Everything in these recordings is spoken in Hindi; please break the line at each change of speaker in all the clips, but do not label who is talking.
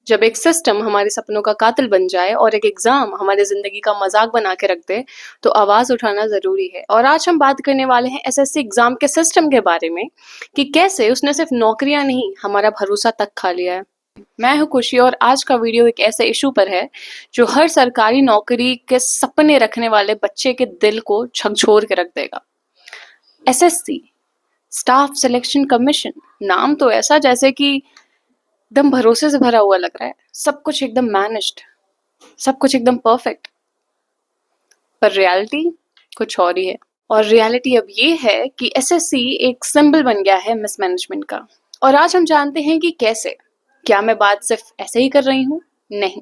जब एक सिस्टम हमारे सपनों का कातिल बन जाए और एक एग्जाम हमारी जिंदगी का मजाक बना के रख दे, तो आवाज उठाना जरूरी है। और आज हम बात करने वाले हैं एसएससी एग्जाम के सिस्टम के बारे में कि कैसे उसने सिर्फ नौकरियां नहीं, हमारा भरोसा तक खा लिया है। मैं हूं खुशी और आज का वीडियो एक ऐसे इशू पर है जो हर सरकारी नौकरी के सपने रखने वाले बच्चे के दिल को झकझोर के रख देगा। SSC, staff selection commission. नाम तो ऐसा जैसे कि एकदम भरोसे से भरा हुआ लग रहा है, सब कुछ एकदम मैनेज्ड, सब कुछ एकदम परफेक्ट। पर रियलिटी कुछ और ही है। और रियलिटी अब ये है कि एसएससी एक सिंबल बन गया है मिसमैनेजमेंट का। और आज हम जानते हैं कि कैसे। क्या मैं बात सिर्फ ऐसे ही कर रही हूँ? नहीं,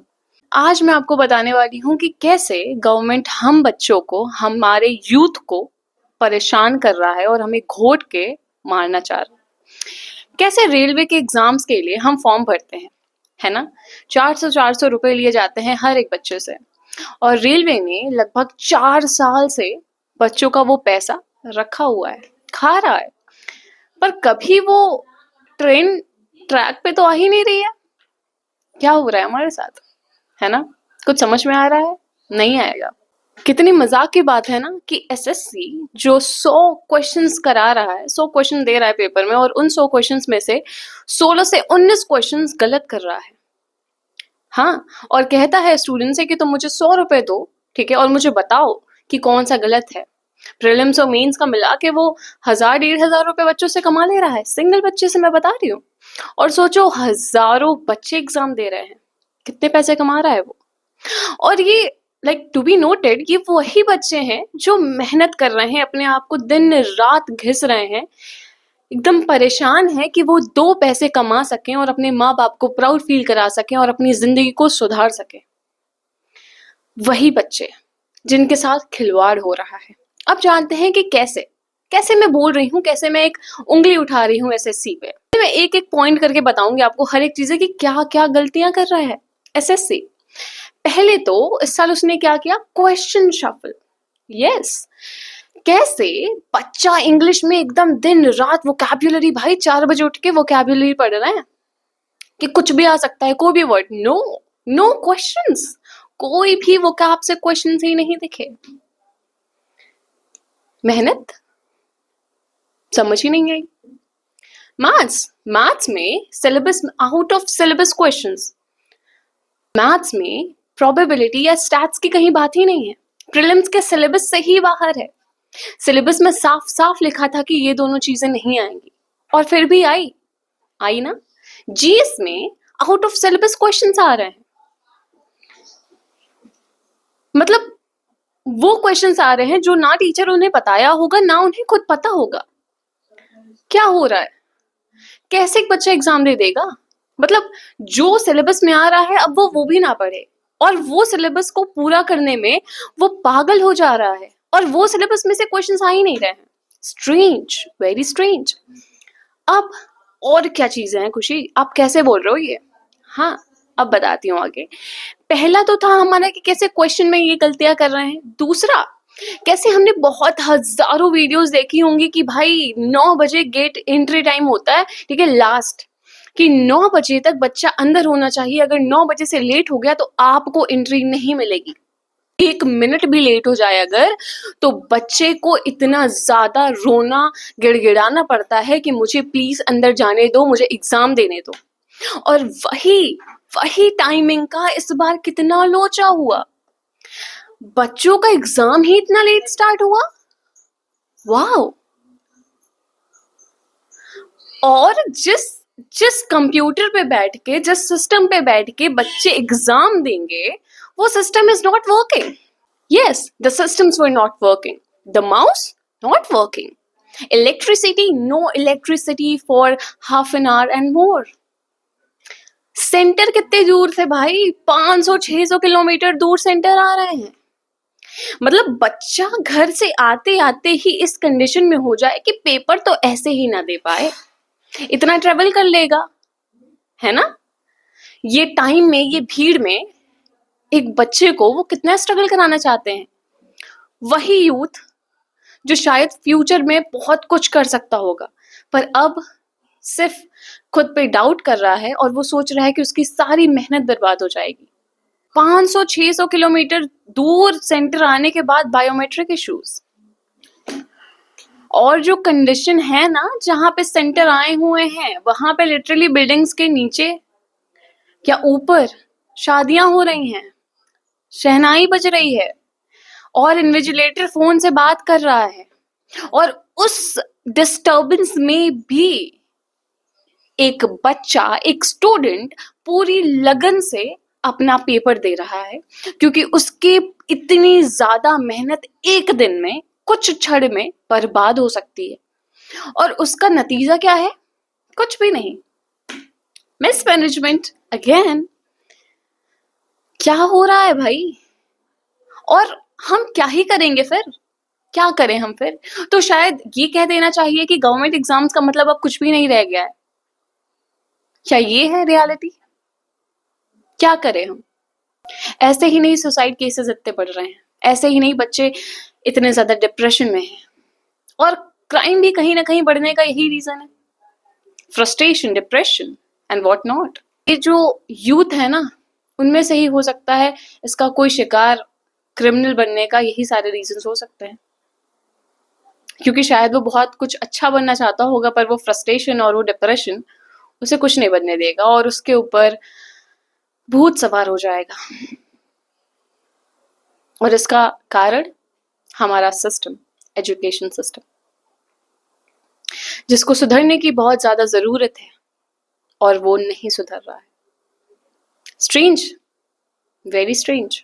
आज मैं आपको बताने वाली हूँ कि कैसे गवर्नमेंट हम बच्चों को, हमारे यूथ को परेशान कर रहा है और हमें घोट के मारना चाह रहा है। कैसे रेलवे के एग्जाम्स के लिए हम फॉर्म भरते हैं, है ना, 400 रुपए लिए जाते हैं हर एक बच्चे से, और रेलवे ने लगभग 4 साल से बच्चों का वो पैसा रखा हुआ है, खा रहा है, पर कभी वो ट्रेन ट्रैक पे तो आ ही नहीं रही है। क्या हो रहा है हमारे साथ, है ना? कुछ समझ में आ रहा है? नहीं आएगा। कितनी मजाक की बात है ना कि एसएससी जो 100 क्वेश्चंस करा रहा है, 100 क्वेश्चन दे रहा है पेपर में, और उन 100 क्वेश्चंस में से 16 से 19 क्वेश्चंस गलत कर रहा है। हाँ, और कहता है स्टूडेंट से कि तुम मुझे 100 रुपए दो, ठीक है, और मुझे बताओ कि कौन सा गलत है। प्रीलिम्स और मेंस का मिला के वो 1000-1500 रुपए बच्चों से कमा ले रहा है, सिंगल बच्चे से मैं बता रही हूँ। और सोचो, हजारों बच्चे एग्जाम दे रहे हैं, कितने पैसे कमा रहा है वो। और ये लाइक टू बी नोटेड, ये वही बच्चे हैं जो मेहनत कर रहे हैं, अपने आप को दिन रात घिस रहे हैं, एकदम परेशान है कि वो 2 पैसे कमा सकें और अपने माँ बाप को प्राउड फील करा सकें और अपनी जिंदगी को सुधार सकें। वही बच्चे जिनके साथ खिलवाड़ हो रहा है। अब जानते हैं कि कैसे कैसे मैं बोल रही हूँ, कैसे मैं एक उंगली उठा रही हूँ एसएससी पे। मैं एक एक पॉइंट करके बताऊंगी आपको हर एक चीजें कि क्या क्या गलतियां कर रहा है एसएससी। पहले तो इस साल उसने क्या किया, क्वेश्चन शफल। यस, कैसे बच्चा इंग्लिश में एकदम दिन रात वोकैब्युलरी, भाई 4 बजे उठ के वोकैब्युलरी पढ़ रहा है कि कुछ भी आ सकता है, कोई भी वर्ड। नो, नो क्वेश्चंस, कोई भी वोकैब से क्वेश्चंस ही नहीं दिखे। मेहनत समझ ही नहीं आई। मैथ्स में syllabus, out of syllabus questions. Maths में प्रोबेबिलिटी या स्टैट्स की कहीं बात ही नहीं है, प्रीलिम्स के सिलेबस से ही बाहर है। सिलेबस में साफ साफ लिखा था कि ये दोनों चीजें नहीं आएंगी, और फिर भी आई ना। जीएस में आउट ऑफ सिलेबस क्वेश्चंस आ रहे हैं, मतलब वो क्वेश्चंस आ रहे हैं जो ना टीचर उन्हें बताया होगा, ना उन्हें खुद पता होगा। क्या हो रहा है? कैसे एक बच्चा एग्जाम दे देगा? मतलब जो सिलेबस में आ रहा है, अब वो भी ना पढ़े, और वो सिलेबस को पूरा करने में वो पागल हो जा रहा है, और वो सिलेबस में से क्वेश्चंस आ ही नहीं रहे हैं। Strange, very strange. अब और क्या चीजें हैं खुशी, आप कैसे बोल रहे हो ये? हाँ, अब बताती हूँ आगे। पहला तो था हमारा कि कैसे क्वेश्चन में ये गलतियां कर रहे हैं। दूसरा, कैसे हमने बहुत हजारों वीडियोस देखी होंगी कि भाई 9 बजे गेट एंट्री टाइम होता है, ठीक है, लास्ट, कि 9 बजे तक बच्चा अंदर होना चाहिए। अगर 9 बजे से लेट हो गया तो आपको एंट्री नहीं मिलेगी। 1 मिनट भी लेट हो जाए अगर, तो बच्चे को इतना ज्यादा रोना गिड़गिड़ाना पड़ता है कि मुझे प्लीज अंदर जाने दो, मुझे एग्जाम देने दो। और वही टाइमिंग का इस बार कितना लोचा हुआ, बच्चों का एग्जाम ही इतना लेट स्टार्ट हुआ। वाओ। और जिस कंप्यूटर पे बैठ के, जिस सिस्टम पे बैठ के बच्चे एग्जाम देंगे, वो system is not working. Yes, the systems were not working, the mouse not working, electricity, no electricity for half an hour and more. Centre कितने दूर थे भाई, 500-600 किलोमीटर दूर सेंटर आ रहे हैं। मतलब बच्चा घर से आते आते ही इस कंडीशन में हो जाए कि पेपर तो ऐसे ही ना दे पाए, इतना ट्रेवल कर लेगा, है ना। ये टाइम में, ये भीड़ में एक बच्चे को वो कितना स्ट्रगल कराना चाहते हैं। वही यूथ जो शायद फ्यूचर में बहुत कुछ कर सकता होगा, पर अब सिर्फ खुद पे डाउट कर रहा है और वो सोच रहा है कि उसकी सारी मेहनत बर्बाद हो जाएगी। 500-600 किलोमीटर दूर सेंटर आने के बाद बायोमेट्रिक इश्यूज, और जो कंडीशन है ना जहां पे सेंटर आए हुए हैं वहां पे लिटरली बिल्डिंग्स के नीचे या ऊपर शादियां हो रही हैं, शहनाई बज रही है और इन्विजिलेटर फोन से बात कर रहा है, और उस डिस्टर्बेंस में भी एक बच्चा, एक स्टूडेंट पूरी लगन से अपना पेपर दे रहा है, क्योंकि उसकी इतनी ज्यादा मेहनत एक दिन में, कुछ क्षण में बर्बाद हो सकती है। और उसका नतीजा क्या है? कुछ भी नहीं। Mismanagement again. क्या हो रहा है भाई? और हम क्या ही करेंगे फिर? क्या करें हम फिर? तो शायद ये कह देना चाहिए कि गवर्नमेंट एग्जाम्स का मतलब अब कुछ भी नहीं रह गया है। क्या ये है रियलिटी? क्या करें हम? ऐसे ही नहीं सुसाइड केसेस इतने बढ़ रहे हैं, ऐसे ही नहीं बच्चे इतने ज्यादा डिप्रेशन में हैं, और क्राइम भी कहीं ना कहीं बढ़ने का यही रीजन है, frustration, depression and what not. ये जो यूथ है ना, उनमें से ही हो सकता है इसका कोई शिकार, क्रिमिनल बनने का यही सारे रीजंस हो सकते हैं, क्योंकि शायद वो बहुत कुछ अच्छा बनना चाहता होगा पर वो फ्रस्ट्रेशन और वो डिप्रेशन उसे कुछ नहीं बनने देगा और उसके ऊपर भूत सवार हो जाएगा। और इसका कारण हमारा सिस्टम, एजुकेशन सिस्टम, जिसको सुधरने की बहुत ज्यादा जरूरत है और वो नहीं सुधर रहा है। स्ट्रेंज, वेरी स्ट्रेंज,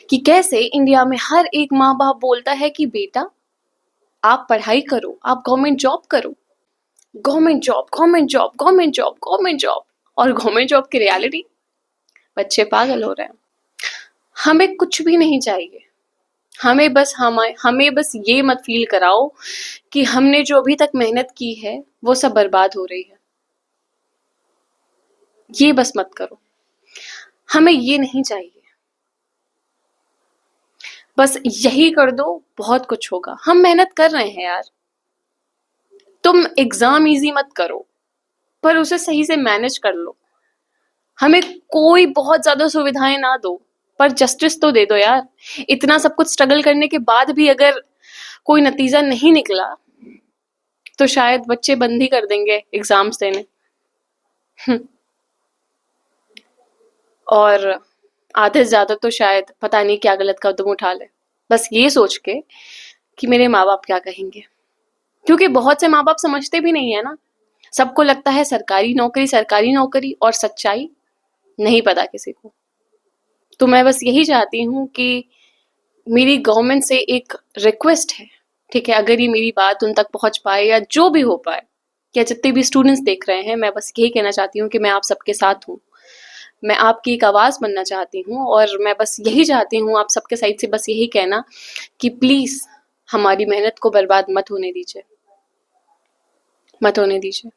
कि कैसे इंडिया में हर एक माँ बाप बोलता है कि बेटा आप पढ़ाई करो, आप गवर्नमेंट जॉब करो, government job, government job, government job, government job, और गवर्नमेंट जॉब की रियलिटी, बच्चे पागल हो रहे हैं। हमें कुछ भी नहीं चाहिए, हमें बस ये मत फील कराओ कि हमने जो अभी तक मेहनत की है वो सब बर्बाद हो रही है। ये बस मत करो, हमें ये नहीं चाहिए। बस यही कर दो, बहुत कुछ होगा। हम मेहनत कर रहे हैं यार, तुम एग्जाम इजी मत करो पर उसे सही से मैनेज कर लो। हमें कोई बहुत ज्यादा सुविधाएं ना दो पर जस्टिस तो दे दो यार। इतना सब कुछ स्ट्रगल करने के बाद भी अगर कोई नतीजा नहीं निकला तो शायद बच्चे बंद ही कर देंगे एग्जाम्स देने। और आधे से ज्यादा तो शायद पता नहीं क्या गलत कदम उठा ले, बस ये सोच के कि मेरे माँ बाप क्या कहेंगे। क्योंकि बहुत से माँ बाप समझते भी नहीं है ना, सबको लगता है सरकारी नौकरी, सरकारी नौकरी, और सच्चाई नहीं पता किसी को। तो मैं बस यही चाहती हूँ कि मेरी गवर्नमेंट से एक रिक्वेस्ट है, ठीक है, अगर ये मेरी बात उन तक पहुंच पाए या जो भी हो पाए, या जितने भी स्टूडेंट्स देख रहे हैं, मैं बस यही कहना चाहती हूँ कि मैं आप सबके साथ हूँ। मैं आपकी एक आवाज बनना चाहती हूँ और मैं बस यही चाहती हूँ आप सबके साइड से बस यही कहना कि प्लीज हमारी मेहनत को बर्बाद मत होने दीजिए, मत होने दीजिए।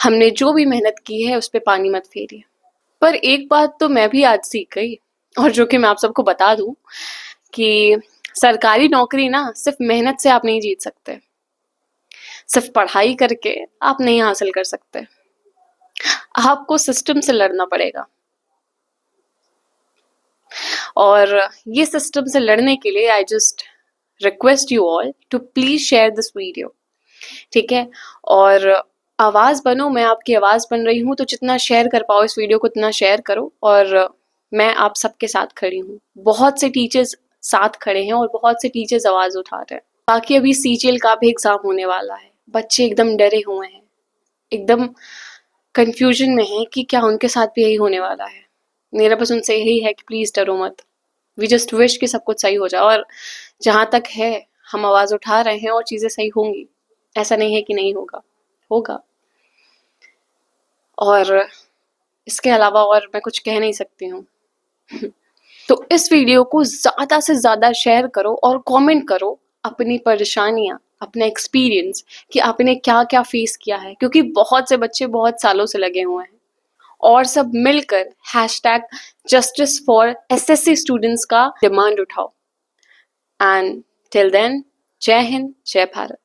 हमने जो भी मेहनत की है उस पर पानी मत फेरिए। पर एक बात तो मैं भी आज सीख गई, और जो कि मैं आप सबको बता दूं कि सरकारी नौकरी ना सिर्फ मेहनत से आप नहीं जीत सकते, सिर्फ पढ़ाई करके आप नहीं हासिल कर सकते, आपको सिस्टम से लड़ना पड़ेगा। और ये सिस्टम से लड़ने के लिए I just request you all to please share this video, ठीक है, और आवाज बनो। मैं आपकी आवाज बन रही हूँ, तो जितना शेयर कर पाओ इस वीडियो को उतना शेयर करो। और मैं आप सबके साथ खड़ी हूँ, बहुत से टीचर्स साथ खड़े हैं और बहुत से टीचर्स आवाज उठा रहे हैं। बाकी अभी सीजीएल का भी एग्जाम होने वाला है, बच्चे एकदम डरे हुए हैं, एकदम कंफ्यूजन में हैं कि क्या उनके साथ भी यही होने वाला है। मेरा बस उनसे यही है कि प्लीज डरो मत, वी जस्ट विश कि सब कुछ सही हो जाए। और जहां तक है हम आवाज उठा रहे हैं और चीजें सही होंगी, ऐसा नहीं है कि नहीं होगा, होगा। और इसके अलावा और मैं कुछ कह नहीं सकती हूँ। तो इस वीडियो को ज्यादा से ज्यादा शेयर करो और कमेंट करो अपनी परेशानियां, अपना एक्सपीरियंस कि आपने क्या क्या फेस किया है, क्योंकि बहुत से बच्चे बहुत सालों से लगे हुए हैं। और सब मिलकर #Justice for SSC स्टूडेंट्स का डिमांड उठाओ। एंड टिल देन, जय हिंद, जय भारत।